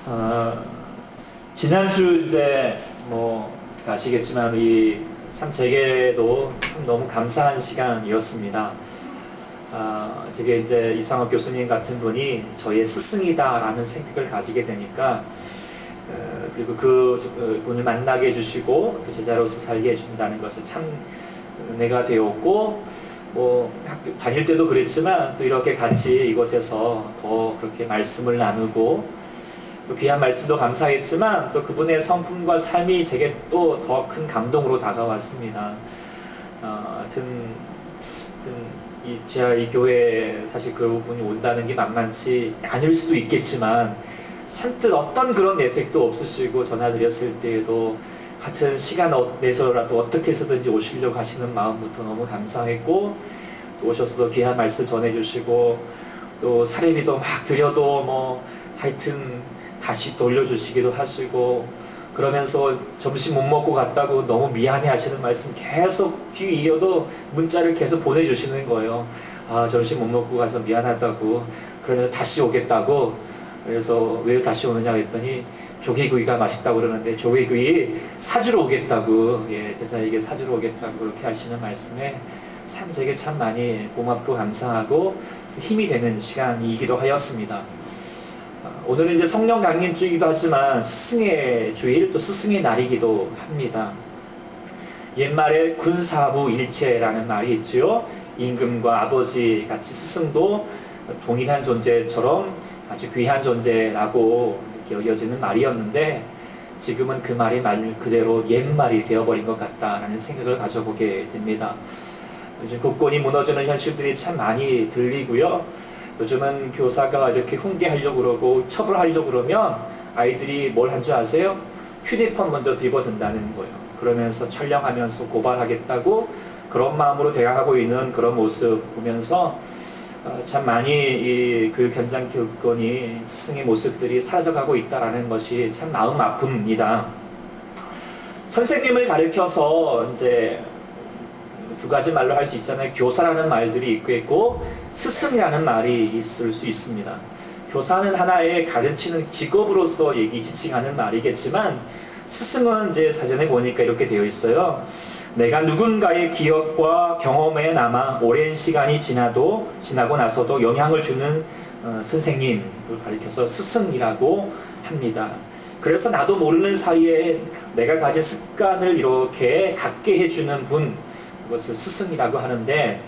어, 지난주 이제 뭐 아시겠지만 우리 참 제게도 참 너무 감사한 시간이었습니다. 제게 이제 이상학 교수님 같은 분이 저의 스승이다라는 생각을 가지게 되니까 그리고 그 분을 만나게 해주시고 또 제자로서 살게 해준다는 것이 참 은혜가 되었고 뭐 학교 다닐 때도 그랬지만 또 이렇게 같이 이곳에서 더 그렇게 말씀을 나누고 또 귀한 말씀도 감사했지만 또 그분의 성품과 삶이 제게 또 더 큰 감동으로 다가왔습니다. 하여튼 제가 이 교회에 사실 그분이 온다는 게 만만치 않을 수도 있겠지만 선뜻 어떤 그런 내색도 없으시고 전화드렸을 때에도 하여튼 시간 내서라도 어떻게 해서든지 오시려고 하시는 마음부터 너무 감사했고 또 오셔서도 귀한 말씀 전해주시고 또 사례비도 막 드려도 뭐 하여튼 다시 돌려주시기도 하시고 그러면서 점심 못 먹고 갔다고 너무 미안해 하시는 말씀 계속 뒤 이어도 문자를 계속 보내주시는 거예요. 점심 못 먹고 가서 미안하다고 그러면서 다시 오겠다고. 그래서 왜 다시 오느냐 했더니 조개구이가 맛있다고 그러는데 조개구이 사주러 오겠다고, 제자에게 사주러 오겠다고 그렇게 하시는 말씀에 참 제게 참 많이 고맙고 감사하고 힘이 되는 시간이기도 하였습니다. 오늘은 이제 성령 강림주이기도 하지만 스승의 주일 또 스승의 날이기도 합니다. 옛말에 군사부 일체라는 말이 있지요. 임금과 아버지 같이 스승도 동일한 존재처럼 아주 귀한 존재라고 여겨지는 말이었는데 지금은 그 말이 말 그대로 옛말이 되어버린 것 같다라는 생각을 가져보게 됩니다. 요즘 국권이 무너지는 현실들이 참 많이 들리고요. 요즘은 교사가 이렇게 훈계하려고 그러고 처벌하려고 그러면 아이들이 뭘 한 줄 아세요? 휴대폰 먼저 뒤집어든다는 거예요. 그러면서 촬영하면서 고발하겠다고 그런 마음으로 대응하고 있는 그런 모습 보면서 참 많이 이 교육 현장 교권이 스승의 모습들이 사라져가고 있다는 것이 참 마음 아픕니다. 선생님을 가르쳐서 이제 두 가지 말로 할 수 있잖아요. 교사라는 말들이 있고 스승이라는 말이 있을 수 있습니다. 교사는 하나의 가르치는 직업으로서 지칭하는 말이겠지만 스승은 이제 사전에 보니까 이렇게 되어 있어요. 내가 누군가의 기억과 경험에 남아 오랜 시간이 지나고 나서도 영향을 주는 선생님을 가리켜서 스승이라고 합니다. 그래서 나도 모르는 사이에 내가 가진 습관을 이렇게 갖게 해주는 분, 그것을 스승이라고 하는데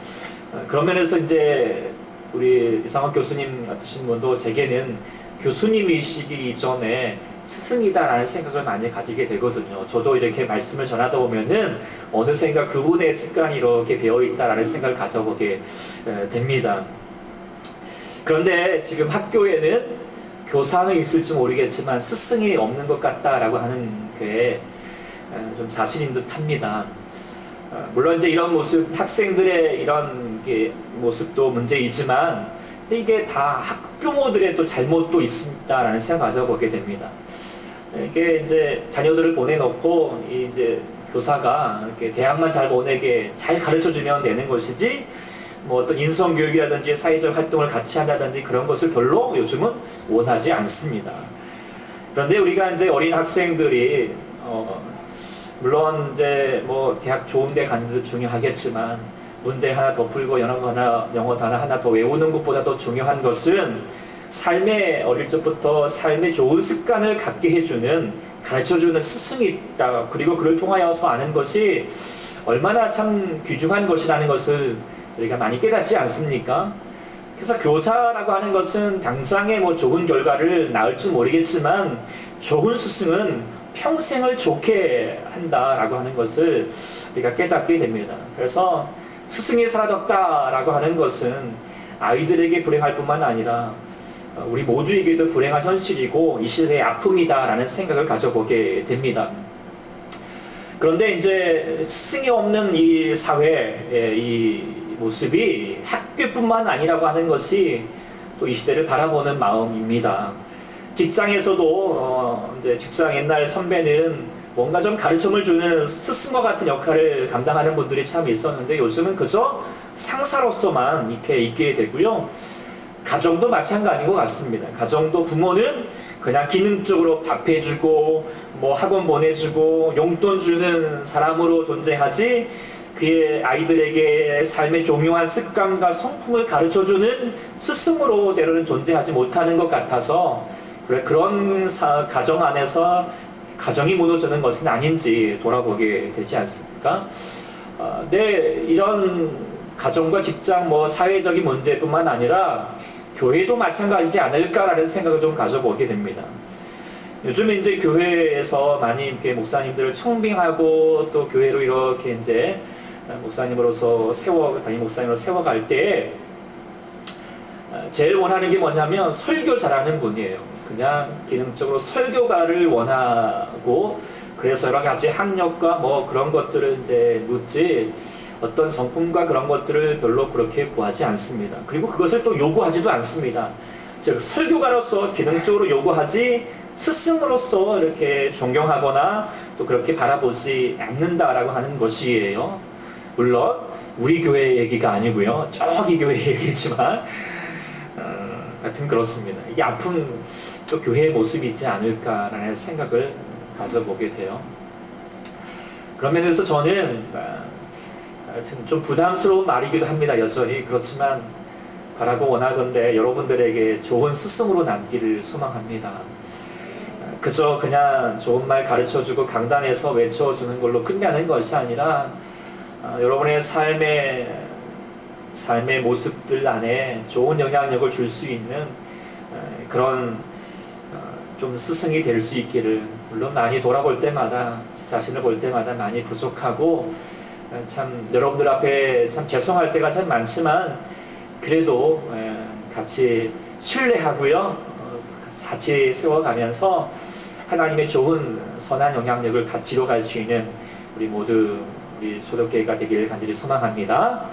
그런 면에서 이제 우리 이상학 교수님 같으신 분도 제게는 교수님이시기 이전에 스승이다라는 생각을 많이 가지게 되거든요. 저도 이렇게 말씀을 전하다 보면은 어느샌가 그분의 습관이 이렇게 배어있다라는 생각을 가져보게 됩니다. 그런데 지금 학교에는 교사는 있을지 모르겠지만 스승이 없는 것 같다라고 하는 게 좀 사실인 듯 합니다. 물론 이제 이런 모습, 학생들의 이런 모습도 문제이지만 근데 이게 다 학부모들의 또 잘못도 있다라는 생각을 가져보게 됩니다. 이게 이제 자녀들을 보내놓고 이제 교사가 이렇게 대학만 잘 보내게 잘 가르쳐주면 되는 것이지 뭐 어떤 인성교육이라든지 사회적 활동을 같이 한다든지 그런 것을 별로 요즘은 원하지 않습니다. 그런데 우리가 이제 어린 학생들이 물론 이제 뭐 대학 좋은 데 가는 것도 중요하겠지만 문제 하나 더 풀고 영어 단어 하나 더 외우는 것보다 더 중요한 것은 어릴 적부터 삶의 좋은 습관을 갖게 해주는 가르쳐주는 스승이 있다. 그리고 그를 통하여서 아는 것이 얼마나 참 귀중한 것이라는 것을 우리가 많이 깨닫지 않습니까? 그래서 교사라고 하는 것은 당장에 뭐 좋은 결과를 낳을지 모르겠지만 좋은 스승은 평생을 좋게 한다라고 하는 것을 우리가 깨닫게 됩니다. 그래서 스승이 사라졌다라고 하는 것은 아이들에게 불행할 뿐만 아니라 우리 모두에게도 불행한 현실이고 이 시대의 아픔이다라는 생각을 가져보게 됩니다. 그런데 이제 스승이 없는 이 사회의 이 모습이 학교뿐만 아니라고 하는 것이 또 이 시대를 바라보는 마음입니다. 직장에서도 이제 직장 옛날 선배는 뭔가 좀 가르침을 주는 스승과 같은 역할을 감당하는 분들이 참 있었는데 요즘은 그저 상사로서만 이렇게 있게 되고요. 가정도 마찬가지인 것 같습니다. 가정도 부모는 그냥 기능적으로 밥 해주고 뭐 학원 보내주고 용돈 주는 사람으로 존재하지, 그의 아이들에게 삶의 중요한 습관과 성품을 가르쳐주는 스승으로 때로는 존재하지 못하는 것 같아서, 그래, 그런 가정 안에서 가정이 무너지는 것은 아닌지 돌아보게 되지 않습니까? 네, 이런 가정과 직장, 뭐 사회적인 문제뿐만 아니라 교회도 마찬가지지 않을까라는 생각을 좀 가져보게 됩니다. 요즘 이제 교회에서 많이 이렇게 목사님들을 청빙하고 또 교회로 이렇게 이제 목사님으로서 담임 목사님으로 세워갈 때 제일 원하는 게 뭐냐면 설교 잘하는 분이에요. 그냥 기능적으로 설교가를 원하고, 그래서 여러 가지 학력과 뭐 그런 것들을 이제 묻지 어떤 성품과 그런 것들을 별로 그렇게 구하지 않습니다. 그리고 그것을 또 요구하지도 않습니다. 즉 설교가로서 기능적으로 요구하지 스승으로서 이렇게 존경하거나 또 그렇게 바라보지 않는다라고 하는 것이에요. 물론 우리 교회 얘기가 아니고요, 저기 교회 얘기지만 하여튼 그렇습니다. 이게 아픈 또 교회의 모습이지 않을까라는 생각을 가져보게 돼요. 그런 면에서 저는 하여튼 좀 부담스러운 말이기도 합니다. 여전히. 그렇지만 바라고 원하건대 여러분들에게 좋은 스승으로 남기를 소망합니다. 그저 그냥 좋은 말 가르쳐주고 강단에서 외쳐주는 걸로 끝나는 것이 아니라 여러분의 삶의 모습들 안에 좋은 영향력을 줄 수 있는 그런 좀 스승이 될 수 있기를. 물론 많이 돌아볼 때마다, 제 자신을 볼 때마다 많이 부족하고 참 여러분들 앞에 참 죄송할 때가 참 많지만, 그래도 같이 신뢰하고요, 같이 세워가면서 하나님의 좋은 선한 영향력을 같이 이뤄갈 수 있는 우리 모두 우리 소독교회가 되기를 간절히 소망합니다.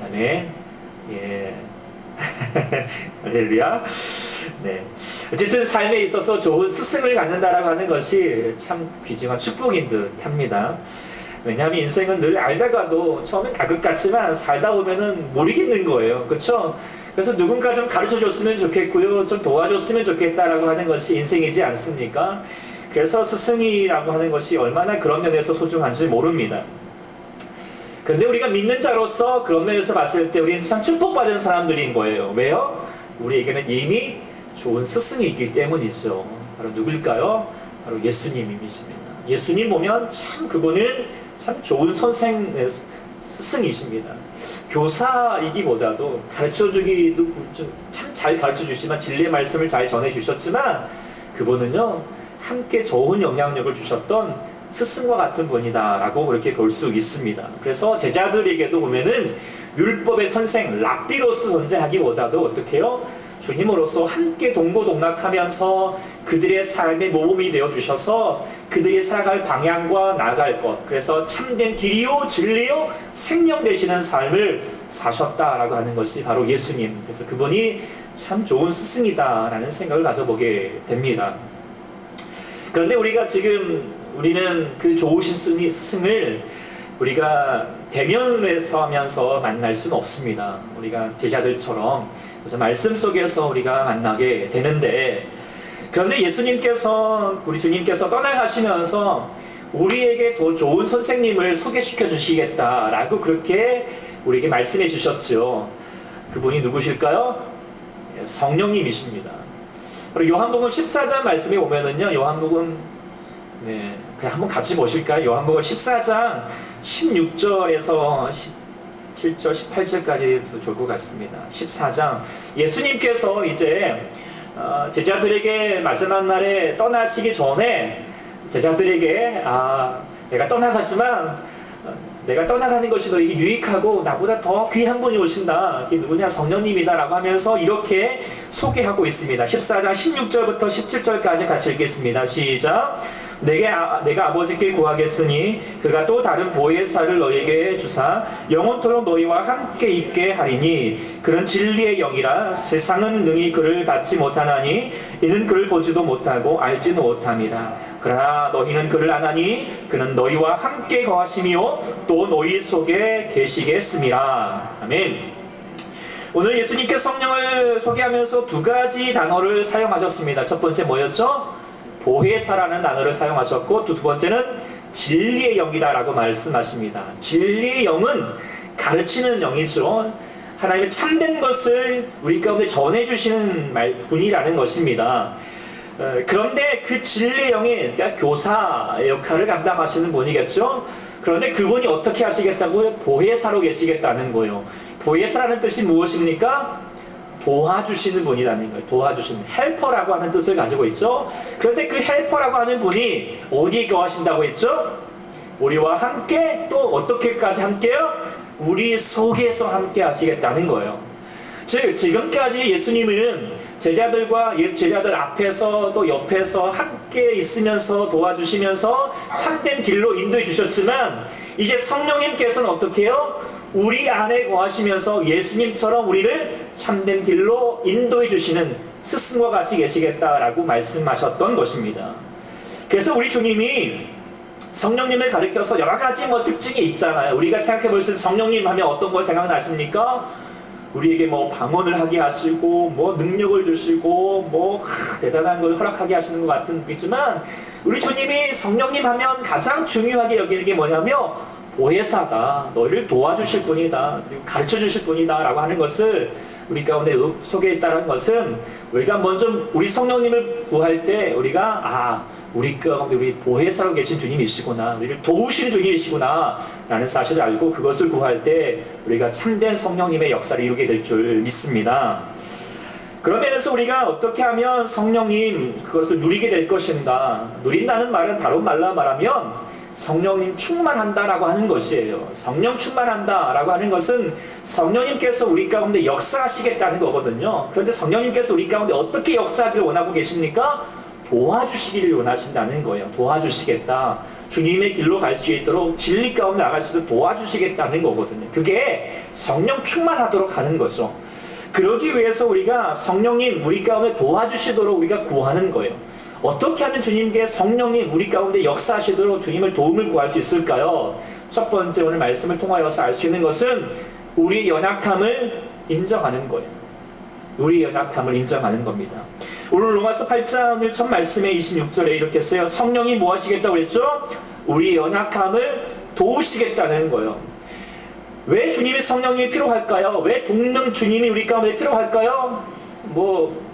아멘. 예. 할렐루야. 네. 어쨌든 삶에 있어서 좋은 스승을 갖는다라고 하는 것이 참 귀중한 축복인 듯 합니다. 왜냐하면 인생은 늘 알다가도 처음엔 알 것 같지만 살다 보면은 모르겠는 거예요. 그렇죠? 그래서 누군가 좀 가르쳐 줬으면 좋겠고요, 좀 도와줬으면 좋겠다라고 하는 것이 인생이지 않습니까? 그래서 스승이라고 하는 것이 얼마나 그런 면에서 소중한지 모릅니다. 근데 우리가 믿는 자로서 그런 면에서 봤을 때 우리는 참 축복받은 사람들인 거예요. 왜요? 우리에게는 이미 좋은 스승이 있기 때문이죠. 바로 누굴까요? 바로 예수님이십니다. 예수님 보면 참 그분은 참 좋은 스승이십니다. 교사이기보다도 가르쳐주기도 참 잘 가르쳐주시지만 진리의 말씀을 잘 전해주셨지만, 그분은요 함께 좋은 영향력을 주셨던 스승과 같은 분이다라고 그렇게 볼 수 있습니다. 그래서 제자들에게도 보면은 율법의 선생 랍비로서 존재하기보다도 어떻게 해요? 주님으로서 함께 동고동락하면서 그들의 삶의 모범이 되어주셔서 그들이 살아갈 방향과 나아갈 것, 그래서 참된 길이요 진리요 생명 되시는 삶을 사셨다라고 하는 것이 바로 예수님. 그래서 그분이 참 좋은 스승이다라는 생각을 가져보게 됩니다. 그런데 우리는 그 좋으신 스승을 우리가 대면에서 하면서 만날 수는 없습니다. 우리가 제자들처럼 그래서 말씀 속에서 우리가 만나게 되는데, 그런데 우리 주님께서 떠나가시면서 우리에게 더 좋은 선생님을 소개시켜 주시겠다라고 그렇게 우리에게 말씀해 주셨죠. 그분이 누구실까요? 성령님이십니다. 그리고 요한복음 14장 말씀에 보면은요, 요한복음 그냥 한번 같이 보실까요? 요한복음 14장 16절에서 17절, 18절까지 좋을 것 같습니다. 14장. 예수님께서 이제 제자들에게 마지막 날에 떠나시기 전에 제자들에게 내가 떠나가지만 내가 떠나가는 것이 너에게 유익하고 나보다 더 귀한 분이 오신다. 그게 누구냐? 성령님이다 라고 하면서 이렇게 소개하고 있습니다. 14장 16절부터 17절까지 같이 읽겠습니다. 시작. 내가 아버지께 구하겠으니 그가 또 다른 보혜사를 너희에게 주사 영원토록 너희와 함께 있게 하리니 그는 진리의 영이라 세상은 능히 그를 받지 못하나니 이는 그를 보지도 못하고 알지도 못함이라. 그러나 너희는 그를 아나니 그는 너희와 함께 거하시며 또 너희 속에 계시겠습니다. 아멘. 오늘 예수님께 성령을 소개하면서 두 가지 단어를 사용하셨습니다. 첫 번째 뭐였죠? 보혜사라는 단어를 사용하셨고, 두 번째는 진리의 영이다라고 말씀하십니다. 진리의 영은 가르치는 영이죠. 하나님의 참된 것을 우리 가운데 전해주시는 분이라는 것입니다. 그런데 그 진리의 영이 교사 역할을 감당하시는 분이겠죠. 그런데 그분이 어떻게 하시겠다고요? 보혜사로 계시겠다는 거예요. 보혜사라는 뜻이 무엇입니까? 도와주시는 분이라는 거예요. 도와주시는, 헬퍼라고 하는 뜻을 가지고 있죠. 그런데 그 헬퍼라고 하는 분이 어디에 거하신다고 했죠? 우리와 함께, 또 어떻게까지 함께요? 우리 속에서 함께 하시겠다는 거예요. 즉 지금까지 예수님은 제자들 앞에서 또 옆에서 함께 있으면서 도와주시면서 참된 길로 인도해 주셨지만, 이제 성령님께서는 어떻게 해요? 우리 안에 거하시면서 예수님처럼 우리를 참된 길로 인도해 주시는 스승과 같이 계시겠다라고 말씀하셨던 것입니다. 그래서 우리 주님이 성령님을 가리켜서 여러 가지 특징이 있잖아요. 우리가 생각해 볼 때 성령님 하면 어떤 걸 생각나십니까? 우리에게 방언을 하게 하시고 능력을 주시고 대단한 걸 허락하게 하시는 것 같은 느끼지만, 우리 주님이 성령님 하면 가장 중요하게 여기는 게 뭐냐면 보혜사다, 너희를 도와주실 분이다, 그리고 가르쳐 주실 분이다 라고 하는 것을 우리 가운데 소개했다는 것은, 우리가 먼저 우리 성령님을 구할 때 우리가 우리 가운데 우리 보혜사로 계신 주님이시구나, 우리를 도우시는 주님이시구나 라는 사실을 알고 그것을 구할 때 우리가 참된 성령님의 역사를 이루게 될 줄 믿습니다. 그런 면에서 우리가 어떻게 하면 성령님 그것을 누리게 될 것인가, 누린다는 말은 다른 말로 말하면 성령님 충만한다라고 하는 것이에요. 성령 충만한다라고 하는 것은 성령님께서 우리 가운데 역사하시겠다는 거거든요. 그런데 성령님께서 우리 가운데 어떻게 역사하기를 원하고 계십니까? 도와주시기를 원하신다는 거예요. 도와주시겠다. 주님의 길로 갈 수 있도록, 진리 가운데 나갈 수 있도록 도와주시겠다는 거거든요. 그게 성령 충만하도록 하는 거죠. 그러기 위해서 우리가 성령님 우리 가운데 도와주시도록 우리가 구하는 거예요. 어떻게 하면 주님께 성령님 우리 가운데 역사하시도록 주님을 도움을 구할 수 있을까요? 첫 번째, 오늘 말씀을 통하여서 알 수 있는 것은 우리의 연약함을 인정하는 거예요. 우리의 연약함을 인정하는 겁니다. 오늘 로마서 8장 오늘 첫 말씀에 26절에 이렇게 써요. 성령이 뭐 하시겠다고 그랬죠? 우리의 연약함을 도우시겠다는 거예요. 왜 주님의 성령님이 필요할까요? 왜 동능 주님이 우리 가운데 필요할까요?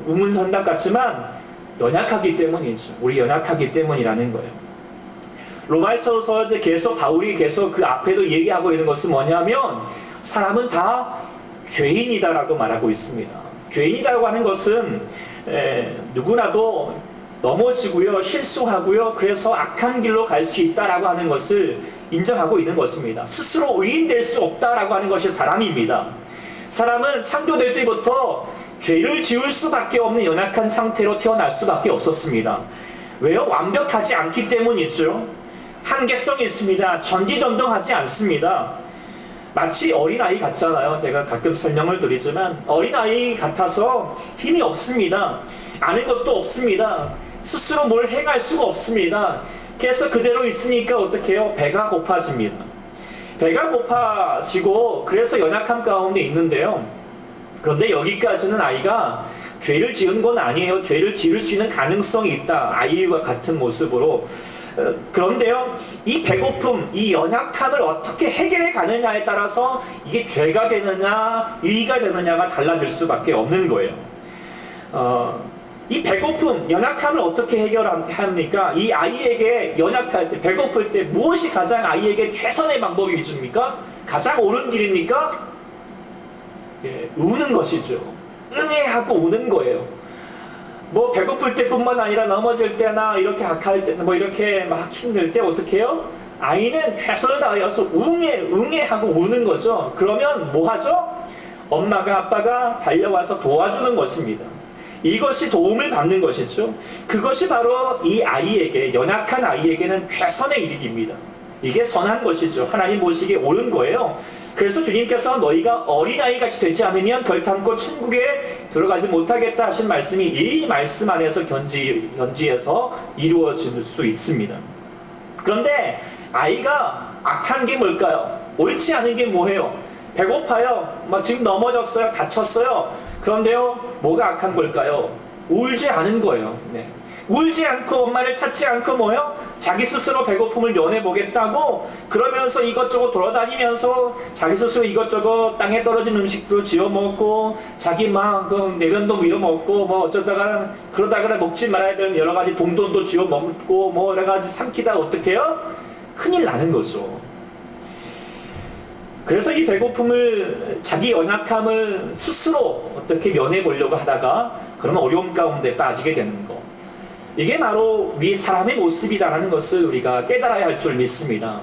우문선답 같지만 연약하기 때문이죠. 우리 연약하기 때문이라는 거예요. 로마서에서 바울이 계속 그 앞에도 얘기하고 있는 것은 뭐냐면, 사람은 다 죄인이다라고 말하고 있습니다. 죄인이라고 하는 것은 누구나도 넘어지고요, 실수하고요, 그래서 악한 길로 갈 수 있다라고 하는 것을 인정하고 있는 것입니다. 스스로 의인될 수 없다라고 하는 것이 사람입니다. 사람은 창조될 때부터 죄를 지을 수밖에 없는 연약한 상태로 태어날 수밖에 없었습니다. 왜요? 완벽하지 않기 때문이죠. 한계성이 있습니다. 전지전능하지 않습니다. 마치 어린아이 같잖아요. 제가 가끔 설명을 드리지만 어린아이 같아서 힘이 없습니다. 아는 것도 없습니다. 스스로 뭘 해갈 수가 없습니다. 그래서 그대로 있으니까 어떻게 해요? 배가 고파집니다. 배가 고파지고 그래서 연약함 가운데 있는데요. 그런데 여기까지는 아이가 죄를 지은 건 아니에요. 죄를 지을 수 있는 가능성이 있다. 아이와 같은 모습으로. 그런데요, 이 배고픔, 이 연약함을 어떻게 해결해 가느냐에 따라서 이게 죄가 되느냐, 의가 되느냐가 달라질 수밖에 없는 거예요. 이 배고픔, 연약함을 어떻게 해결합니까? 이 아이에게 연약할 때, 배고플 때 무엇이 가장 아이에게 최선의 방법이십니까? 가장 옳은 길입니까? 우는 것이죠. 응애하고 우는 거예요. 배고플 때뿐만 아니라 넘어질 때나 이렇게 악할 때, 이렇게 막 힘들 때 어떻게 해요? 아이는 최선을 다하여서 응애하고 우는 거죠. 그러면 뭐 하죠? 엄마가 아빠가 달려와서 도와주는 것입니다. 이것이 도움을 받는 것이죠. 그것이 바로 이 아이에게, 연약한 아이에게는 최선의 일입니다. 이게 선한 것이죠. 하나님 보시기에 옳은 거예요. 그래서 주님께서 너희가 어린아이같이 되지 않으면 결탄코 천국에 들어가지 못하겠다 하신 말씀이 이 말씀 안에서 견지에서 이루어질 수 있습니다. 그런데 아이가 악한 게 뭘까요? 옳지 않은 게 뭐예요? 배고파요. 막 지금 넘어졌어요. 다쳤어요. 그런데요, 뭐가 악한 걸까요? 울지 않은 거예요. 네. 울지 않고 엄마를 찾지 않고 뭐요? 자기 스스로 배고픔을 면해보겠다고 그러면서 이것저것 돌아다니면서 자기 스스로 이것저것 땅에 떨어진 음식도 지어 먹고 자기 막 내면도 밀어 먹고 뭐 어쩌다가 그러다가 먹지 말아야 되는 여러 가지 돈도 지어 먹고 뭐 여러 가지 삼키다 어떻게 해요? 큰일 나는 거죠. 그래서 이 배고픔을 자기 연약함을 스스로 어떻게 면해보려고 하다가 그런 어려움 가운데 빠지게 되는 거. 이게 바로 위 사람의 모습이다라는 것을 우리가 깨달아야 할 줄 믿습니다.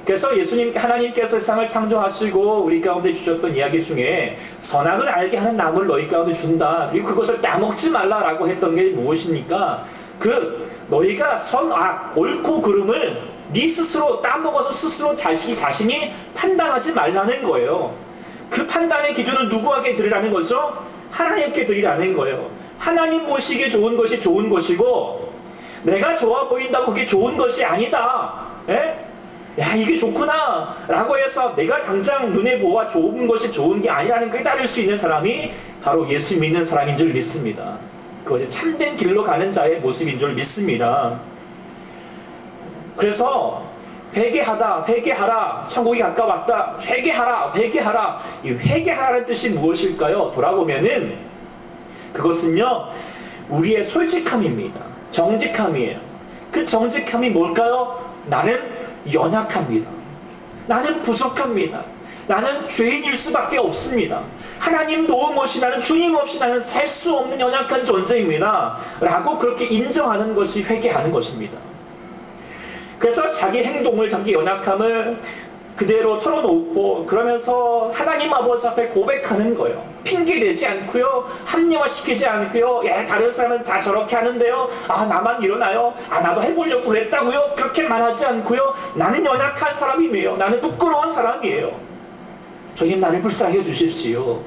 그래서 하나님께서 세상을 창조하시고 우리 가운데 주셨던 이야기 중에 선악을 알게 하는 나무를 너희 가운데 준다. 그리고 그것을 따먹지 말라라고 했던 게 무엇입니까? 너희가 선악, 옳고 그름을 네 스스로 따먹어서 스스로 자신이 판단하지 말라는 거예요. 그 판단의 기준은 누구에게 드리라는 거죠? 하나님께 드리라는 거예요. 하나님 보시기에 좋은 것이 좋은 것이고 내가 좋아 보인다고 그게 좋은 것이 아니다. 에? 야 이게 좋구나 라고 해서 내가 당장 눈에 보아 좋은 것이 좋은 게 아니라는 것에 따를 수 있는 사람이 바로 예수 믿는 사람인 줄 믿습니다. 그것이 참된 길로 가는 자의 모습인 줄 믿습니다. 그래서 회개하라 천국이 가까웠다 회개하라 이 회개하라는 뜻이 무엇일까요? 돌아보면은 그것은요 우리의 솔직함입니다. 정직함이에요. 그 정직함이 뭘까요? 나는 연약합니다. 나는 부족합니다. 나는 죄인일 수밖에 없습니다. 하나님 도움 없이 나는 주님 없이 나는 살 수 없는 연약한 존재입니다 라고 그렇게 인정하는 것이 회개하는 것입니다. 그래서 자기 행동을 자기 연약함을 그대로 털어놓고 그러면서 하나님 아버지 앞에 고백하는 거예요. 핑계대지 않고요. 합리화시키지 않고요. 다른 사람은 다 저렇게 하는데요. 나만 일어나요. 나도 해보려고 그랬다고요. 그렇게 말하지 않고요. 나는 연약한 사람이에요. 나는 부끄러운 사람이에요. 주님 나를 불쌍해 주십시오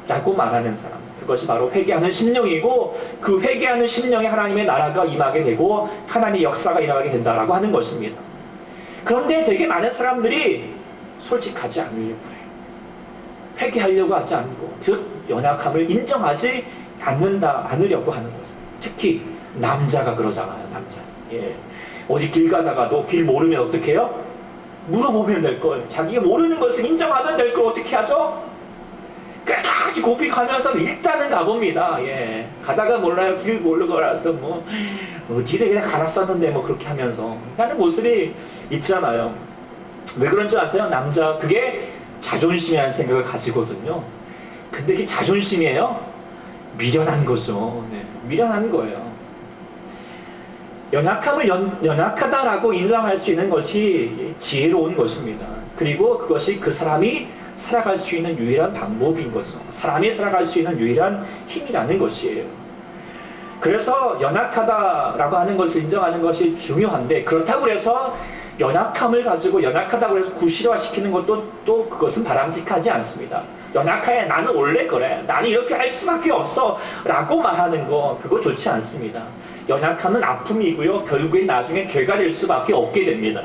라고 말하는 사람. 그것이 바로 회개하는 심령이고 그 회개하는 심령에 하나님의 나라가 임하게 되고 하나님의 역사가 일어나게 된다라고 하는 것입니다. 그런데 되게 많은 사람들이 솔직하지 않으려고 해요. 회개하려고 하지 않고 즉 연약함을 인정하지 않으려고 하는 거죠. 특히 남자가 그러잖아요. 남자. 어디 길 가다가도 길 모르면 어떻게 해요? 물어보면 될 걸. 자기가 모르는 것을 인정하면 될 걸 어떻게 하죠? 끝까지 고삐 가면서 일단은 가봅니다. 가다가 몰라요. 길 모르고라서 뭐 어디에 그냥 갈았었는데 뭐 그렇게 하면서 하는 모습이 있잖아요. 왜 그런 줄 아세요? 남자 그게 자존심이라는 생각을 가지거든요. 근데 그게 자존심이에요? 미련한 거죠. 미련한 거예요. 연약함을 연약하다라고 인정할 수 있는 것이 지혜로운 것입니다. 그리고 그것이 그 사람이 살아갈 수 있는 유일한 방법인 거죠. 사람이 살아갈 수 있는 유일한 힘이라는 것이에요. 그래서 연약하다라고 하는 것을 인정하는 것이 중요한데 그렇다고 해서 연약함을 가지고 연약하다고 해서 구시화시키는 것도 또 그것은 바람직하지 않습니다. 연약해 나는 원래 그래 나는 이렇게 할 수밖에 없어 라고 말하는 거 그거 좋지 않습니다. 연약함은 아픔이고요 결국에 나중에 죄가 될 수밖에 없게 됩니다.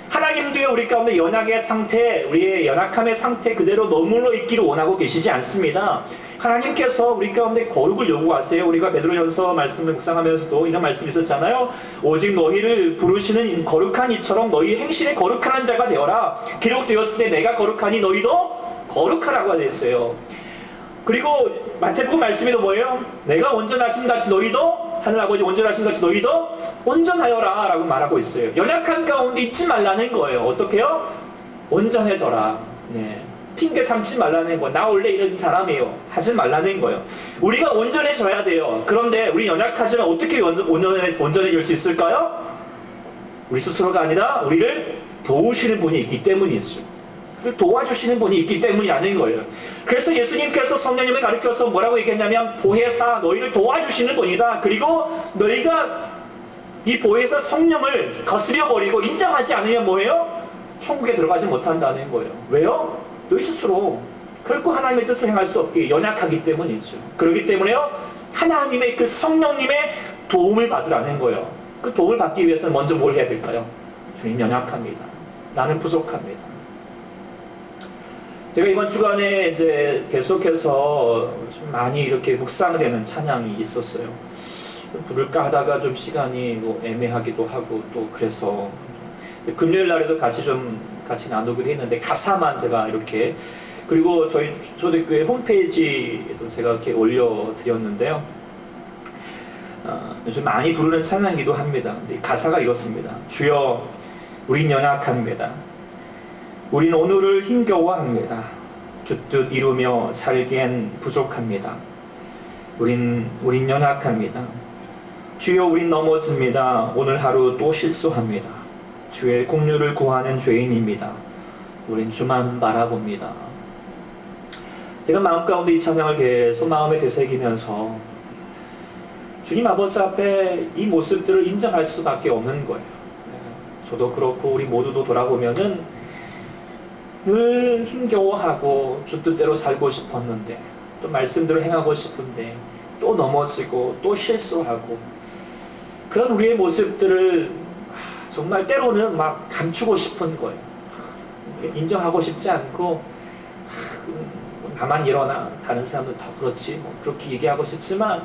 하나님도요 우리 가운데 연약의 상태 우리의 연약함의 상태 그대로 머물러 있기를 원하고 계시지 않습니다. 하나님께서 우리 가운데 거룩을 요구하세요. 우리가 베드로전서 말씀을 묵상하면서도 이런 말씀이 있었잖아요. 오직 너희를 부르시는 거룩한 이처럼 너희 행실에 거룩한 자가 되어라. 기록되었을 때 내가 거룩하니 너희도 거룩하라고 되어 있어요. 그리고 마태복음 말씀에도 뭐예요? 내가 온전하신 같이 너희도 하늘 아버지 온전하신 같이 너희도 온전하여라 라고 말하고 있어요. 연약한 가운데 있지 말라는 거예요. 어떻게 해요? 온전해져라. 핑계 삼지 말라는 거예요. 나 원래 이런 사람이에요. 하지 말라는 거예요. 우리가 온전해져야 돼요. 그런데 우리 연약하지만 어떻게 온전해질 수 있을까요? 우리 스스로가 아니라 우리를 도우시는 분이 있기 때문이죠. 도와주시는 분이 있기 때문이라는 거예요. 그래서 예수님께서 성령님을 가르쳐서 뭐라고 얘기했냐면 보혜사 너희를 도와주시는 분이다. 그리고 너희가 이 보혜사 성령을 거스려버리고 인정하지 않으면 뭐예요? 천국에 들어가지 못한다는 거예요. 왜요? 너희 스스로 결코 하나님의 뜻을 행할 수 없기 연약하기 때문이죠. 그렇기 때문에요 하나님의 그 성령님의 도움을 받으라는 거예요. 그 도움을 받기 위해서는 먼저 뭘 해야 될까요? 주님 연약합니다. 나는 부족합니다. 제가 이번 주간에 이제 계속해서 좀 많이 이렇게 묵상되는 찬양이 있었어요. 부를까 하다가 좀 시간이 뭐 애매하기도 하고 또 그래서 금요일 날에도 같이 나누기도 했는데 가사만 제가 이렇게, 그리고 저희 초대교회 홈페이지에도 제가 이렇게 올려드렸는데요. 요즘 많이 부르는 찬양이기도 합니다. 근데 가사가 이렇습니다. 주여 우린 연약합니다. 우린 오늘을 힘겨워합니다. 주 뜻 이루며 살기엔 부족합니다. 우린 연약합니다. 주여 우린 넘어집니다. 오늘 하루 또 실수합니다. 주의 긍휼을 구하는 죄인입니다. 우린 주만 바라봅니다. 제가 마음 가운데 이 찬양을 계속 마음에 되새기면서 주님 아버지 앞에 이 모습들을 인정할 수밖에 없는 거예요. 저도 그렇고 우리 모두도 돌아보면은 늘 힘겨워하고 주 뜻대로 살고 싶었는데, 또 말씀대로 행하고 싶은데 또 넘어지고 또 실수하고, 그런 우리의 모습들을 정말 때로는 막 감추고 싶은 거예요. 인정하고 싶지 않고 나만 이러나 다른 사람들 다 그렇지 뭐 그렇게 얘기하고 싶지만,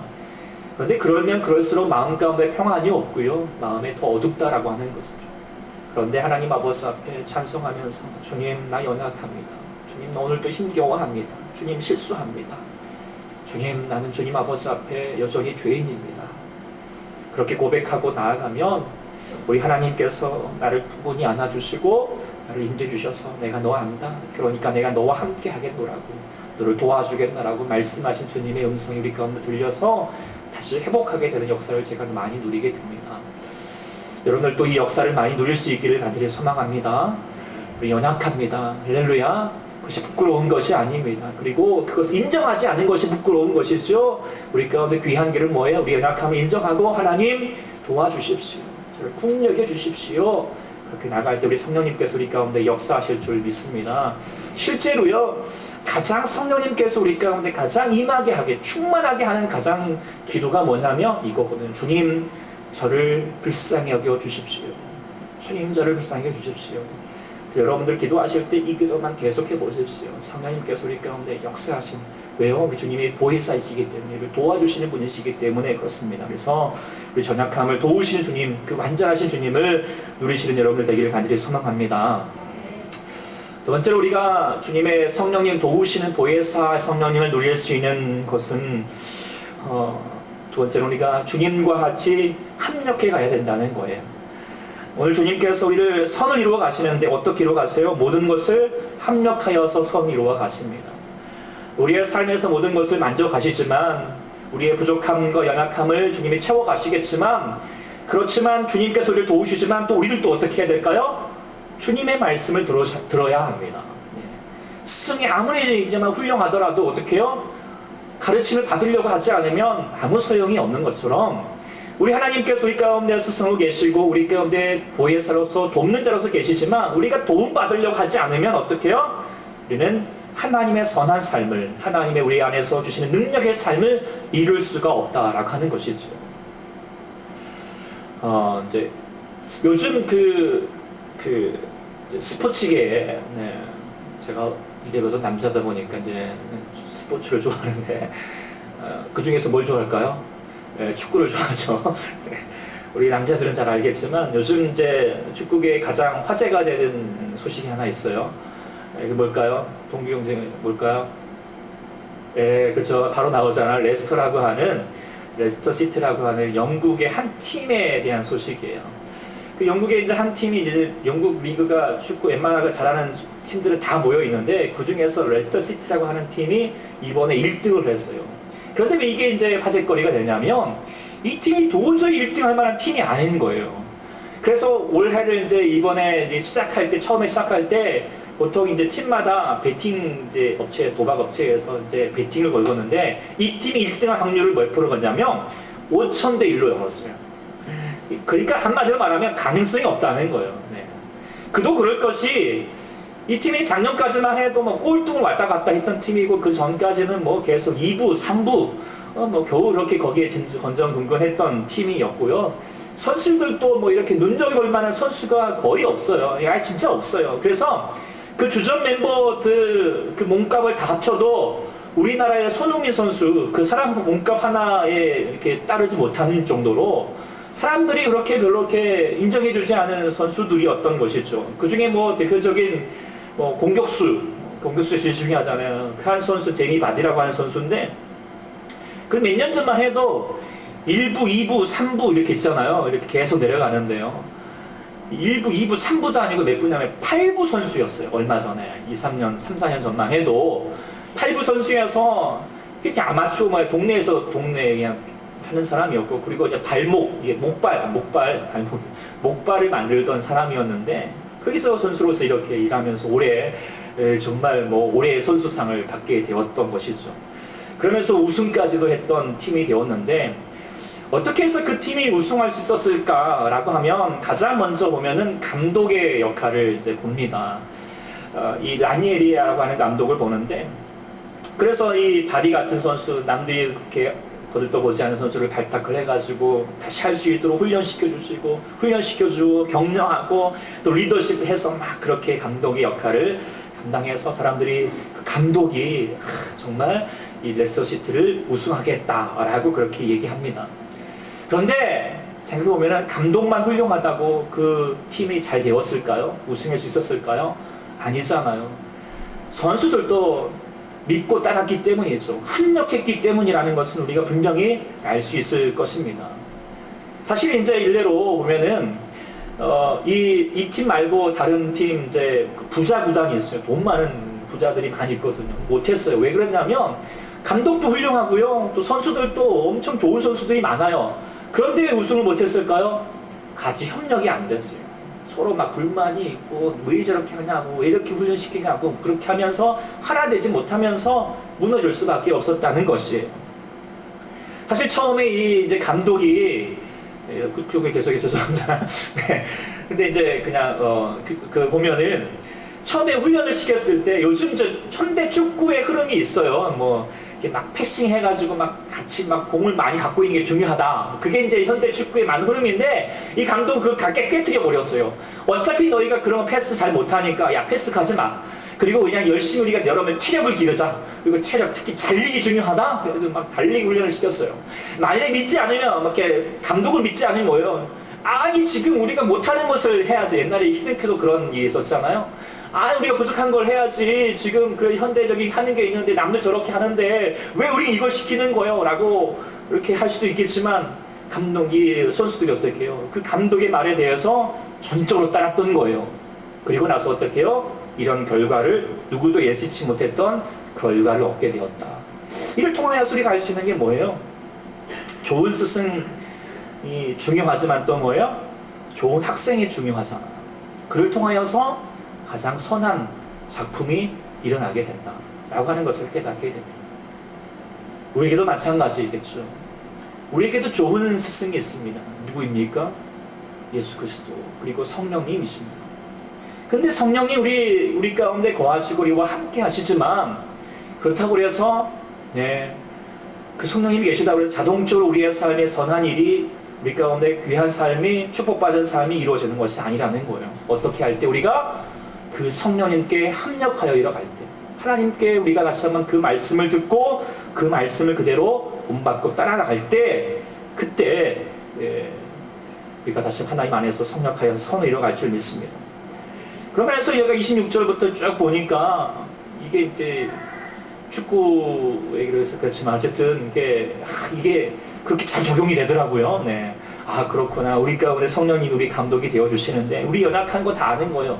그런데 그러면 그럴수록 마음 가운데 평안이 없고요, 마음에 더 어둡다라고 하는 것이죠. 그런데 하나님 아버지 앞에 찬송하면서 주님 나 연약합니다. 주님 나 오늘도 힘겨워합니다. 주님 실수합니다. 주님 나는 주님 아버지 앞에 여전히 죄인입니다. 그렇게 고백하고 나아가면 우리 하나님께서 나를 부분히 안아주시고 나를 인도해주셔서 내가 너 안다, 그러니까 내가 너와 함께 하겠노라고, 너를 도와주겠노라고 말씀하신 주님의 음성이 우리 가운데 들려서 다시 회복하게 되는 역사를 제가 많이 누리게 됩니다. 여러분들 또 이 역사를 많이 누릴 수 있기를 간절히 소망합니다. 우리 연약합니다. 할렐루야. 그것이 부끄러운 것이 아닙니다. 그리고 그것을 인정하지 않은 것이 부끄러운 것이죠. 우리 가운데 귀한 길은 뭐예요? 우리 연약함을 인정하고 하나님 도와주십시오. 저를 국력해 주십시오. 그렇게 나갈 때 우리 성령님께서 우리 가운데 역사하실 줄 믿습니다. 실제로요, 가장 성령님께서 우리 가운데 가장 임하게 하게, 충만하게 하는 가장 기도가 뭐냐면 이거거든요. 주님 저를 불쌍히 여겨 주십시오. 주님 저를 불쌍히 여겨 주십시오. 여러분들 기도하실 때 이 기도만 계속해 보십시오. 성령님께서 우리 가운데 역사하신, 왜요? 우리 주님이 보혜사이시기 때문에, 우리 도와주시는 분이시기 때문에 그렇습니다. 그래서 우리 전약함을 도우시는 주님, 그 완전하신 주님을 누리시는 여러분들 되기를 간절히 소망합니다. 두 번째로 우리가 주님의 성령님 도우시는 보혜사 성령님을 누릴 수 있는 것은 두 번째로 우리가 주님과 같이 합력해 가야 된다는 거예요. 오늘 주님께서 우리를 선을 이루어 가시는데 어떻게 이루어 가세요? 모든 것을 합력하여서 선 이루어 가십니다. 우리의 삶에서 모든 것을 만져가시지만, 우리의 부족함과 연약함을 주님이 채워 가시겠지만, 그렇지만 주님께서 우리를 도우시지만 또 우리를 또 어떻게 해야 될까요? 주님의 말씀을 들어야 합니다. 스승이 아무리 이제 막 훌륭하더라도 어떻게 해요? 가르침을 받으려고 하지 않으면 아무 소용이 없는 것처럼, 우리 하나님께서 우리 가운데 스승으로 계시고 우리 가운데 보혜사로서 돕는 자로서 계시지만, 우리가 도움받으려고 하지 않으면 어떻게 해요? 우리는 하나님의 선한 삶을, 하나님의 우리 안에서 주시는 능력의 삶을 이룰 수가 없다라고 하는 것이죠. 이제 요즘 스포츠계에, 제가 이래봬도 남자다 보니까 이제 스포츠를 좋아하는데, 그 중에서 뭘 좋아할까요? 축구를 좋아하죠. 우리 남자들은 잘 알겠지만 요즘 이제 축구계에 가장 화제가 되는 소식이 하나 있어요. 이게 뭘까요? 동기 경쟁이 뭘까요? 그렇죠. 바로 나오잖아. 레스터 시티라고 하는 영국의 한 팀에 대한 소식이에요. 그 영국의 이제 한 팀이, 이제 영국 리그가 축구 웬만하게 잘하는 팀들은 다 모여 있는데, 그 중에서 레스터 시티라고 하는 팀이 이번에 1등을 했어요. 그런데 왜 이게 이제 화제거리가 되냐면, 이 팀이 도저히 1등 할 만한 팀이 아닌 거예요. 그래서 올해를 이제 이번에 이제 처음에 시작할 때 보통 이제 팀마다 베팅 이제 도박 업체에서 이제 베팅을 걸었는데, 이 팀이 1등할 확률을 몇 프로 건냐면 5,000대 1로 열었어요. 그러니까 한마디로 말하면 가능성이 없다는 거예요. 그도 그럴 것이, 이 팀이 작년까지만 해도 뭐 꼴등을 왔다 갔다 했던 팀이고, 그 전까지는 뭐 계속 2부, 3부, 뭐 겨우 그렇게 거기에 건전근근했던 팀이었고요. 선수들도 뭐 이렇게 눈여겨볼 만한 선수가 거의 없어요. 진짜 없어요. 그래서 그 주전 멤버들 그 몸값을 다 합쳐도 우리나라의 손흥민 선수 그 사람 몸값 하나에 이렇게 따르지 못하는 정도로 사람들이 그렇게 별로 이렇게 인정해주지 않은 선수들이었던 것이죠. 그 중에 뭐 대표적인 뭐 공격수 제일 중요하잖아요. 그 한 선수 제미 바디라고 하는 선수인데 그 몇 년 전만 해도 1부, 2부, 3부 이렇게 있잖아요. 이렇게 계속 내려가는데요. 1부, 2부, 3부도 아니고 몇 부냐면 8부 선수였어요. 얼마 전에 3, 4년 전만 해도 8부 선수여서 그냥 아마추어 뭐 동네에서 동네 그냥 하는 사람이었고, 그리고 이제 목발을 만들던 사람이었는데 거기서 선수로서 이렇게 일하면서 올해 정말 뭐 올해의 선수상을 받게 되었던 것이죠. 그러면서 우승까지도 했던 팀이 되었는데 어떻게 해서 그 팀이 우승할 수 있었을까라고 하면 가장 먼저 보면은 감독의 역할을 이제 봅니다. 이 라니에리라고 하는 감독을 보는데, 그래서 이 바디 같은 선수, 남들이 그렇게 거들떠보지 않은 선수를 발탁을 해가지고 다시 할 수 있도록 훈련시켜주고 격려하고 또 리더십 해서 막 그렇게 감독의 역할을 감당해서 사람들이 그 감독이 정말 이 레스터시티를 우승하겠다라고 그렇게 얘기합니다. 그런데 생각해보면 감독만 훌륭하다고 그 팀이 잘 되었을까요? 우승할 수 있었을까요? 아니잖아요. 선수들도 믿고 따랐기 때문이죠. 합력했기 때문이라는 것은 우리가 분명히 알 수 있을 것입니다. 사실 이제 일례로 보면은 이 팀 말고 다른 팀 이제 부자 구단이 있어요. 돈 많은 부자들이 많이 있거든요. 못했어요. 왜 그랬냐면 감독도 훌륭하고요. 또 선수들도 엄청 좋은 선수들이 많아요. 그런데 왜 우승을 못했을까요? 같이 협력이 안 됐어요. 서로 막 불만이 있고 왜 저렇게 하냐고, 왜 이렇게 훈련시키냐고, 그렇게 하면서 하나 되지 못하면서 무너질 수밖에 없었다는 것이에요. 사실 처음에 이 이제 감독이 그쪽에 계속 죄송합니다. 네. 근데 이제 그냥 보면은 처음에 훈련을 시켰을 때 요즘 저 현대 축구의 흐름이 있어요. 뭐 막 패싱 해가지고 막 같이 막 공을 많이 갖고 있는 게 중요하다. 그게 이제 현대 축구의 많은 흐름인데 이 감독은 그걸 다 깨뜨려 버렸어요. 어차피 너희가 그런 패스 잘 못하니까 야 패스 가지 마. 그리고 그냥 열심히 우리가 여러분 체력을 기르자. 그리고 체력, 특히 달리기 중요하다. 그래서 막 달리기 훈련을 시켰어요. 만약에 믿지 않으면 막 이렇게 감독을 믿지 않으면 뭐예요? 아니 지금 우리가 못하는 것을 해야지. 옛날에 히든크도 그런 일이 있었잖아요. 우리가 부족한 걸 해야지. 지금 그 현대적인 하는 게 있는데 남들 저렇게 하는데 왜 우리 이걸 시키는 거예요? 라고 이렇게 할 수도 있겠지만 감독이 선수들이 어떻게 해요? 그 감독의 말에 대해서 전적으로 따랐던 거예요. 그리고 나서 어떻게 해요? 이런 결과를 누구도 예측치 못했던 결과를 얻게 되었다. 이를 통하여서 우리가 알 수 있는 게 뭐예요? 좋은 스승이 중요하지만 또 뭐예요? 좋은 학생이 중요하잖아. 그를 통하여서 가장 선한 작품이 일어나게 된다 라고 하는 것을 깨닫게 됩니다. 우리에게도 마찬가지겠죠. 우리에게도 좋은 스승이 있습니다. 누구입니까? 예수 그리스도, 그리고 성령님이십니다. 근데 성령이 우리 가운데 거하시고 우리와 함께 하시지만, 그렇다고 해서 그 성령님이 계시다고 해서 자동적으로 우리의 삶에 선한 일이, 우리 가운데 귀한 삶이, 축복받은 삶이 이루어지는 것이 아니라는 거예요. 어떻게 할 때? 우리가 그 성령님께 합력하여 일어갈 때, 하나님께 우리가 다시 한번 그 말씀을 듣고 그 말씀을 그대로 본받고 따라갈 때, 그때 우리가 다시 하나님 안에서 성력하여 선을 이뤄갈 줄 믿습니다. 그러면서 여기가 26절부터 쭉 보니까 이게 이제 축구에 그래서 그렇지만 어쨌든 이게 그렇게 잘 적용이 되더라고요. 네. 그렇구나. 우리 가운데 성령님이 우리 감독이 되어주시는데 우리 연약한 거 다 아는 거예요.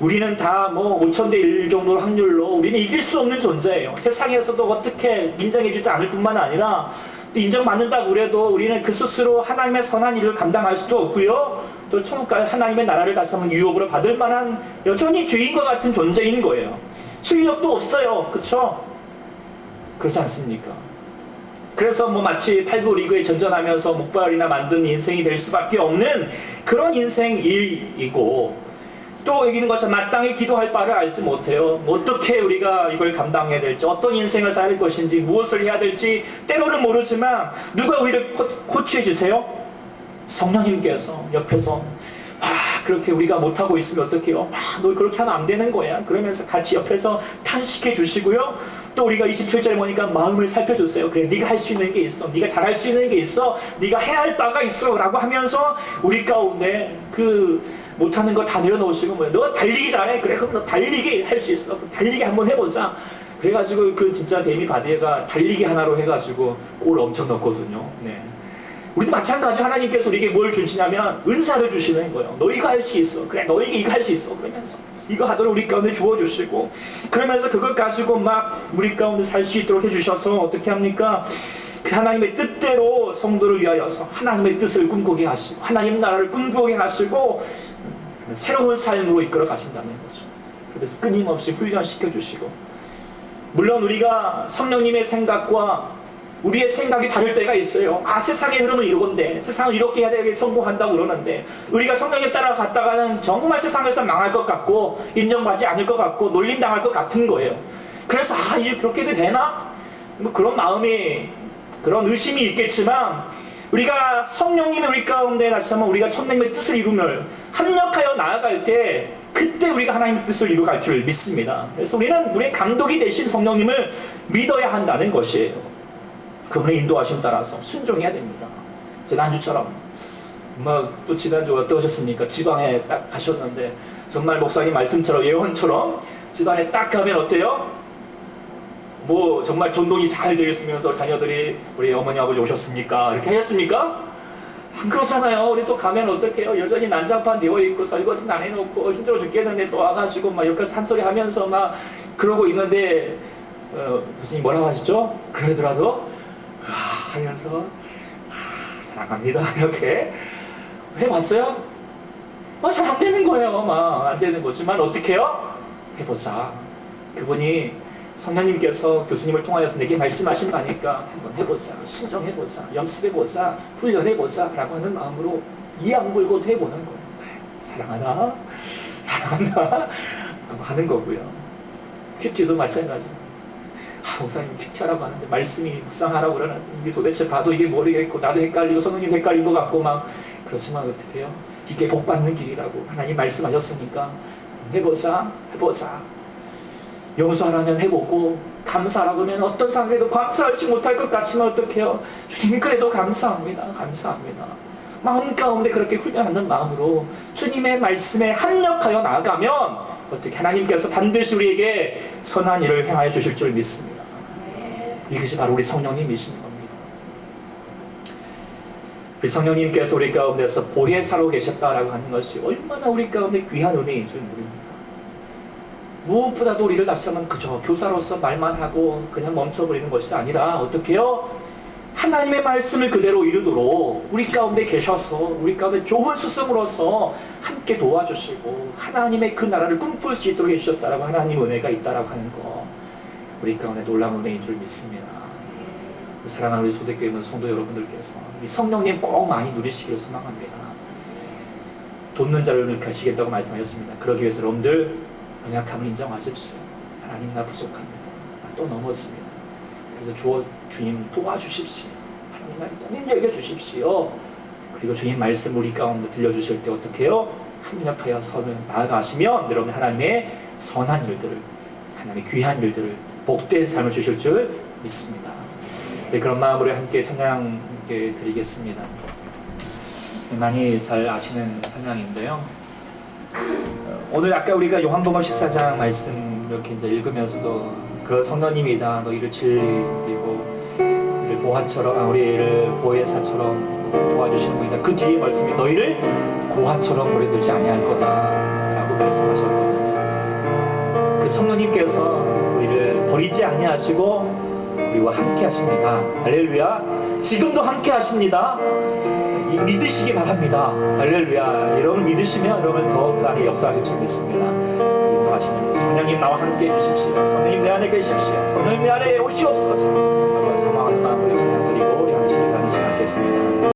우리는 다 뭐 5,000대 1 정도 확률로 우리는 이길 수 없는 존재예요. 세상에서도 어떻게 인정해주지 않을 뿐만 아니라 또 인정받는다고 그래도 우리는 그 스스로 하나님의 선한 일을 감당할 수도 없고요. 또 천국과 하나님의 나라를 다시 한번 유업으로 받을 만한 여전히 죄인과 같은 존재인 거예요. 실력도 없어요. 그렇죠? 그렇지 않습니까? 그래서 마치 8부 리그에 전전하면서 목발이나 만든 인생이 될 수밖에 없는 그런 인생이고, 또 여기는 것처럼 마땅히 기도할 바를 알지 못해요. 어떻게 우리가 이걸 감당해야 될지, 어떤 인생을 살 것인지, 무엇을 해야 될지 때로는 모르지만 누가 우리를 코치해 주세요? 성령님께서 옆에서 그렇게 우리가 못하고 있으면 어떡해요? 너 그렇게 하면 안 되는 거야. 그러면서 같이 옆에서 탄식해 주시고요. 또 우리가 27절에 보니까 마음을 살펴줬어요. 그래, 네가 할 수 있는 게 있어. 네가 잘할 수 있는 게 있어. 네가 해야 할 바가 있어. 라고 하면서 우리 가운데 그 못하는 거 다 내려놓으시고, 너 달리기 잘해. 그래, 그럼 너 달리기 할 수 있어. 달리기 한번 해보자. 그래가지고 그 진짜 데미 바디에가 달리기 하나로 해가지고 골 엄청 넣었거든요. 네. 우리도 마찬가지. 하나님께서 우리에게 뭘 주시냐면 은사를 주시는 거예요. 너희가 할 수 있어. 그래, 너희가 이거 할 수 있어. 그러면서 이거 하도록 우리 가운데 주어주시고, 그러면서 그걸 가지고 막 우리 가운데 살 수 있도록 해주셔서 어떻게 합니까? 그 하나님의 뜻대로 성도를 위하여서 하나님의 뜻을 꿈꾸게 하시고 하나님 나라를 꿈꾸게 하시고 새로운 삶으로 이끌어 가신다는 거죠. 그래서 끊임없이 훈련시켜 주시고, 물론 우리가 성령님의 생각과 우리의 생각이 다를 때가 있어요. 세상의 흐름은 이러건데, 세상은 이렇게 해야 되게 성공한다고 그러는데, 우리가 성령님 따라갔다가는 정말 세상에서 망할 것 같고 인정받지 않을 것 같고 놀림당할 것 같은 거예요. 그래서 이게 그렇게 되나? 뭐 그런 마음이, 그런 의심이 있겠지만, 우리가 성령님이 우리 가운데 다시 한번 우리가 성령님의 뜻을 이루며 합력하여 나아갈 때, 그때 우리가 하나님의 뜻을 이루갈 줄 믿습니다. 그래서 우리의 감독이 되신 성령님을 믿어야 한다는 것이에요. 그분의 인도하심 따라서 순종해야 됩니다. 지난주처럼 또 지난주 어떠셨습니까? 지방에 딱 가셨는데 정말 목사님 말씀처럼 예언처럼 집안에 딱 가면 어때요? 뭐 정말 전동이 잘 되어 있으면서 자녀들이 우리 어머니 아버지 오셨습니까? 이렇게 하셨습니까? 안 그렇잖아요. 우리 또 가면 어떡해요? 여전히 난장판 되어 있고 설거지는 안 해놓고 힘들어 죽겠는데 또 와가지고 막 옆에서 한 소리 하면서 막 그러고 있는데 교수님 뭐라고 하시죠? 그러더라도 하면서 사랑합니다 이렇게 해봤어요? 잘 안 되는 거예요. 막 안 되는 거지만 어떻게 해요? 해보자. 그분이 성령님께서 교수님을 통하여서 내게 말씀하신 거니까 한번 해보자, 순종해보자, 연습해보자, 훈련해보자 라고 하는 마음으로 이악 물고도 해보는 거예요. 사랑하나? 사랑한다? 하는 거고요. 큐티도 마찬가지입니다. 목사님 큐티하라고 하는데 말씀이 묵상하라고 그러는데 이게 도대체 봐도 이게 모르겠고 나도 헷갈리고 성령님 헷갈린 것 같고 막 그렇지만 어떻게 해요? 이게 복받는 길이라고 하나님 말씀하셨으니까 해보자. 용서하라면 해보고, 감사하라고 하면 어떤 상황에도 감사하지 못할 것 같지만 어떻게 해요? 주님 그래도 감사합니다. 마음 가운데 그렇게 훈련하는 마음으로 주님의 말씀에 합력하여 나아가면 어떻게 하나님께서 반드시 우리에게 선한 일을 행하여 주실 줄 믿습니다. 이것이 바로 우리 성령님이신 겁니다. 우리 성령님께서 우리 가운데서 보혜사로 계셨다라고 하는 것이 얼마나 우리 가운데 귀한 은혜인 줄 모릅니다. 무엇보다도 우리를 다시 한번 그저 교사로서 말만 하고 그냥 멈춰버리는 것이 아니라 어떻게 해요? 하나님의 말씀을 그대로 이루도록 우리 가운데 계셔서 우리 가운데 좋은 스승으로서 함께 도와주시고 하나님의 그 나라를 꿈꿀 수 있도록 해주셨다라고 하나님 은혜가 있다라고 하는 거, 우리 가운데 놀라운 은혜인 줄 믿습니다. 사랑하는 우리 소대교회 성도 여러분들께서 이 성령님 꼭 많이 누리시기를 소망합니다. 돕는 자를 가시겠다고 말씀하셨습니다. 그러기 위해서 여러분들 연약함을 인정하십시오. 하나님 나 부족합니다. 또 넘었습니다. 그래서 주님 도와주십시오. 하나님 나 힘 여겨주십시오. 그리고 주님 말씀 우리 가운데 들려주실 때 어떻게 해요? 합력하여 선을 나아가시면 여러분 하나님의 선한 일들을, 하나님의 귀한 일들을, 복된 삶을 주실 줄 믿습니다. 네, 그런 마음으로 함께 찬양 함께 드리겠습니다. 많이 잘 아시는 찬양인데요. 오늘 아까 우리가 요한복음 14장 말씀 이렇게 이제 읽으면서도 그 성령님이다 너희를 진리이고 우리를 보화처럼 우리를 보혜사처럼 도와주시는 분이다. 그 뒤에 말씀이 너희를 고아처럼 버려두지 아니할 거다라고 말씀하셨거든요. 그 성령님께서 우리를 버리지 아니하시고 우리와 함께 하십니다. 할렐루야. 지금도 함께 하십니다. 믿으시기 바랍니다. 할렐루야. 여러분 믿으시면 여러분 더 그 안에 역사하실 줄 믿습니다. 인도하시는 성령님 나와 함께 해주십시오. 성령님 내 안에 계십시오. 성령님 내 안에 오시옵소서. 소망하는 마음으로 찬양 드리고 우리 함께 기도하는 시간 갖겠습니다.